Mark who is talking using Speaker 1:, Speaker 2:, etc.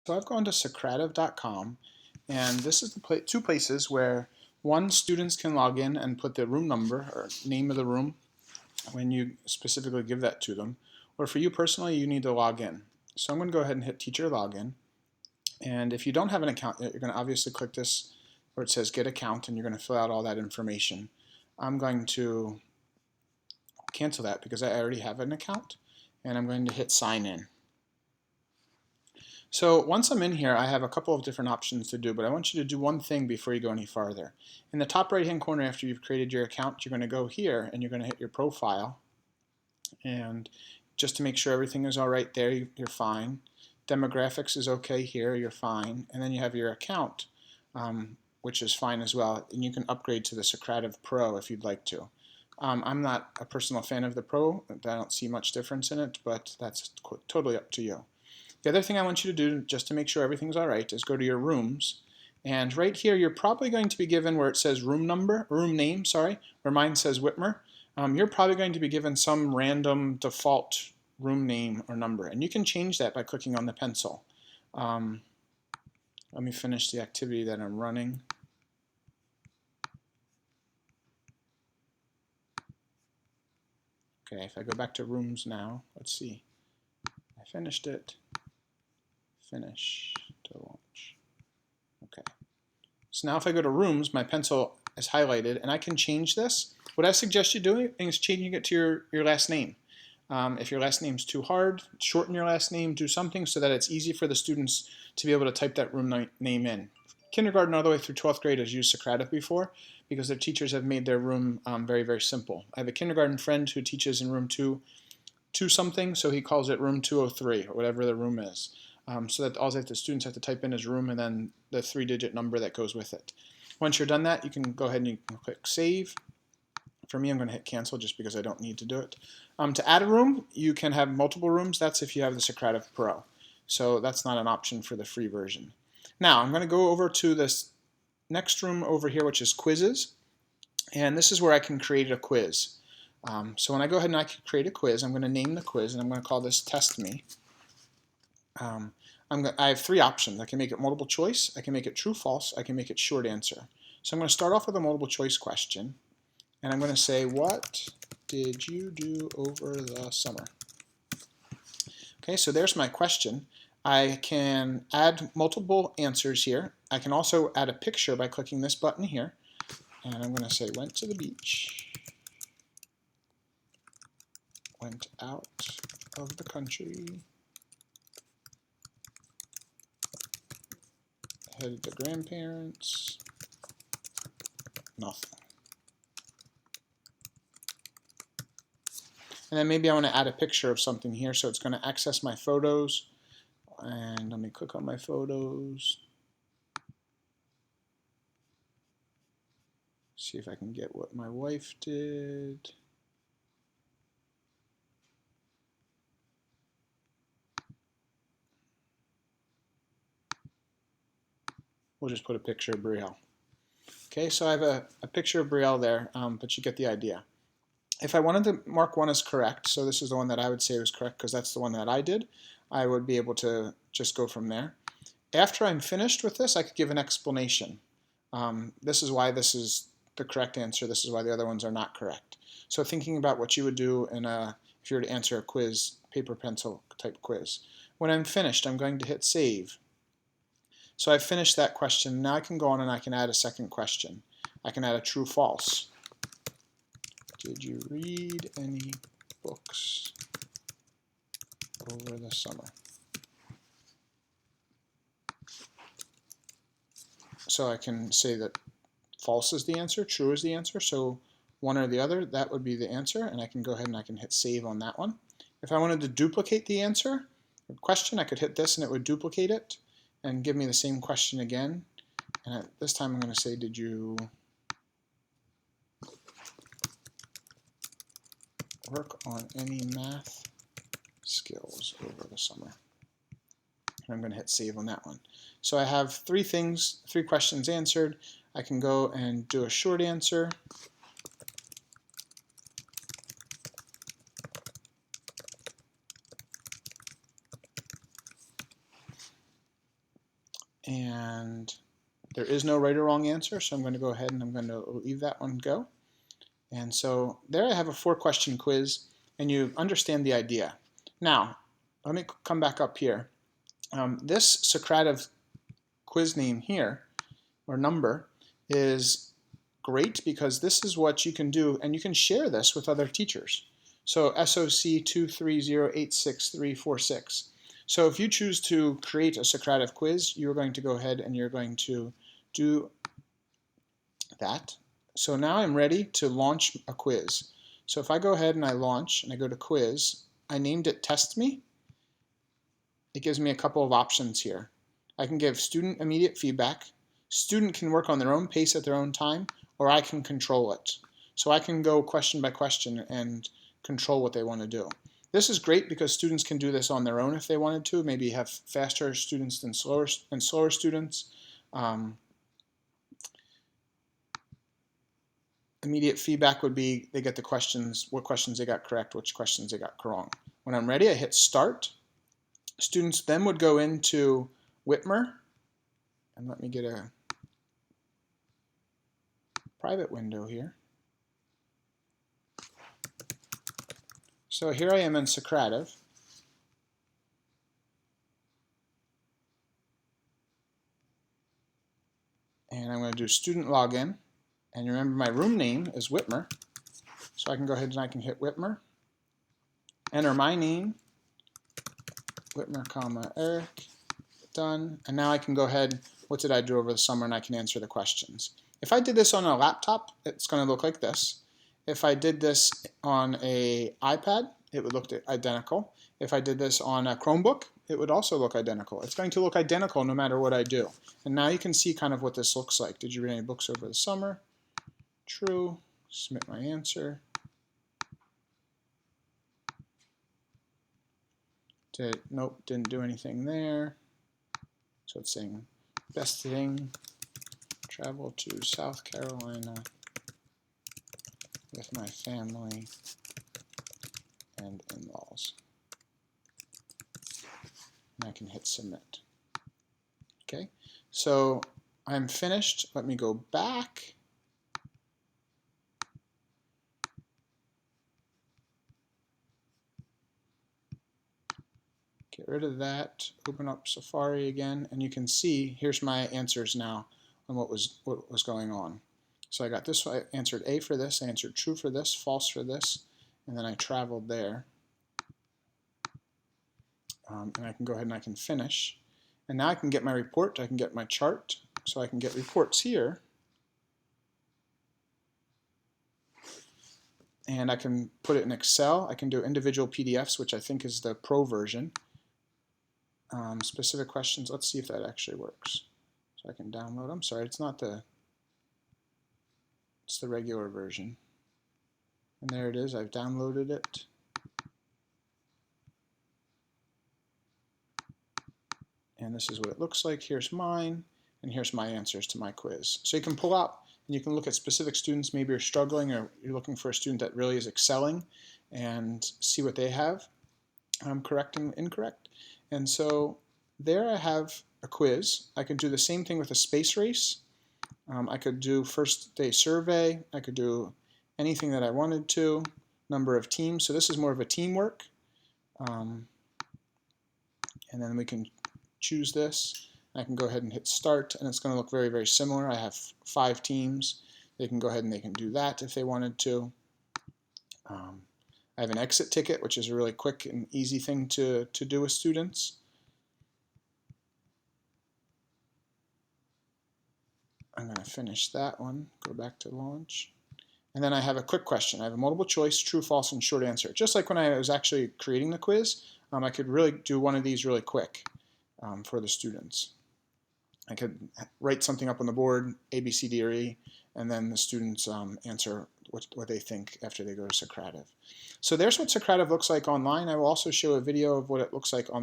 Speaker 1: So I've gone to Socrative.com, and this is the two places where one, students can log in and put the room number or name of the room when you specifically give that to them, or for you personally, you need to log in. So I'm going to go ahead and hit teacher login, and if you don't have an account yet, you're going to obviously click this where it says get account, and you're going to fill out all that information. I'm going to cancel that because I already have an account, and I'm going to hit sign in. So once I'm in here, I have a couple of different options to do, but I want you to do one thing before you go any farther. In the top right hand corner, after you've created your account, you're going to go here and you're going to hit your profile, and just to make sure everything is all right there, you're fine. Demographics is okay here, you're fine. And then you have your account, which is fine as well, and you can upgrade to the Socrative Pro if you'd like to. I'm not a personal fan of the Pro. I don't see much difference in it, but that's totally up to you. The other thing I want you to do, just to make sure everything's all right, is go to your rooms. And right here, you're probably going to be given where it says room name, where mine says Whitmer. You're probably going to be given some random default room name or number. And you can change that by clicking on the pencil. Let me finish the activity that I'm running. Okay, if I go back to rooms now, let's see. I finished it. Finish to launch. Okay. So now if I go to rooms, my pencil is highlighted, and I can change this. What I suggest you doing is changing it to your last name. If your last name's too hard, shorten your last name, do something so that it's easy for the students to be able to type that room name in. Kindergarten all the way through 12th grade has used Socrative before because their teachers have made their room very, very simple. I have a kindergarten friend who teaches in room 2 something, so he calls it room 203 or whatever the room is. So that all the students have to type in his room and then the 3-digit number that goes with it. Once you're done that, you can go ahead and you can click save. For me, I'm going to hit cancel just because I don't need to do it. To add a room, you can have multiple rooms. That's if you have the Socrative Pro. So that's not an option for the free version. Now, I'm going to go over to this next room over here, which is quizzes. And this is where I can create a quiz. So when I go ahead and I can create a quiz, I'm going to name the quiz, and I'm going to call this Test Me. I have 3 options. I can make it multiple choice, I can make it true, false, I can make it short answer. So I'm going to start off with a multiple choice question, and I'm going to say, what did you do over the summer? Okay, so there's my question. I can add multiple answers here. I can also add a picture by clicking this button here, and I'm going to say, went to the beach, went out of the country, headed to grandparents, nothing. And then maybe I want to add a picture of something here, so it's going to access my photos. And let me click on my photos. See if I can get what my wife did. We'll just put a picture of Brielle. Okay, so I have a picture of Brielle there, but you get the idea. If I wanted to mark one as correct, so this is the one that I would say was correct because that's the one that I did, I would be able to just go from there. After I'm finished with this, I could give an explanation. This is why this is the correct answer. This is why the other ones are not correct. So thinking about what you would do in if you were to answer a quiz, paper, pencil type quiz. When I'm finished, I'm going to hit save. So I've finished that question. Now I can go on and I can add a second question. I can add a true, false. Did you read any books over the summer? So I can say that false is the answer, true is the answer, so one or the other, that would be the answer, and I can go ahead and I can hit save on that one. If I wanted to duplicate the answer, or question, I could hit this and it would duplicate it and give me the same question again. And this time I'm going to say, did you work on any math skills over the summer? And I'm going to hit save on that one. So I have 3 questions answered. I can go and do a short answer. And there is no right or wrong answer, so I'm going to go ahead and I'm going to leave that one go. And so there I have a 4-question quiz, and you understand the idea. Now, let me come back up here. This Socrative quiz name here, or number, is great because this is what you can do, and you can share this with other teachers. So SOC 230866346. So if you choose to create a Socrative quiz, you're going to go ahead and you're going to do that. So now I'm ready to launch a quiz. So if I go ahead and I launch and I go to quiz, I named it Test Me. It gives me a couple of options here. I can give student immediate feedback. Student can work on their own pace at their own time, or I can control it. So I can go question by question and control what they want to do. This is great because students can do this on their own if they wanted to, maybe have faster students than slower students. Immediate feedback would be they get the questions, what questions they got correct, which questions they got wrong. When I'm ready, I hit start. Students then would go into Whitmer, and let me get a private window here. So here I am in Socrative. And I'm going to do student login. And remember my room name is Whitmer. So I can go ahead and I can hit Whitmer. Enter my name, Whitmer, Eric. Done. And now I can go ahead, what did I do over the summer, and I can answer the questions. If I did this on a laptop, it's going to look like this. If I did this on an iPad, it would look identical. If I did this on a Chromebook, it would also look identical. It's going to look identical no matter what I do. And now you can see kind of what this looks like. Did you read any books over the summer? True. Submit my answer. Nope, didn't do anything there. So it's saying best thing, travel to South Carolina with my family and in-laws. And I can hit submit. Okay, so I'm finished. Let me go back. Get rid of that, open up Safari again, and you can see here's my answers now on what was going on. So I got this, I answered A for this, I answered true for this, false for this, and then I traveled there. And I can go ahead and I can finish. And now I can get my report, I can get my chart, so I can get reports here. And I can put it in Excel. I can do individual PDFs, which I think is the Pro version. Specific questions, let's see if that actually works. So I can download them. Sorry, it's not it's the regular version. And there it is, I've downloaded it. And this is what it looks like. Here's mine, and here's my answers to my quiz. So you can pull out and you can look at specific students. Maybe you're struggling or you're looking for a student that really is excelling and see what they have, correct and incorrect. And so there I have a quiz. I can do the same thing with a space race. I could do first day survey. I could do anything that I wanted to. Number of teams. So this is more of a teamwork. And then we can choose this. I can go ahead and hit start, and it's going to look very, very similar. I have 5 teams. They can go ahead and they can do that if they wanted to. I have an exit ticket, which is a really quick and easy thing to do with students. I'm going to finish that one, go back to launch. And then I have a quick question. I have a multiple choice, true, false, and short answer. Just like when I was actually creating the quiz, I could really do one of these really quick for the students. I could write something up on the board, A, B, C, D, or E, and then the students answer what they think after they go to Socrative. So there's what Socrative looks like online. I will also show a video of what it looks like on the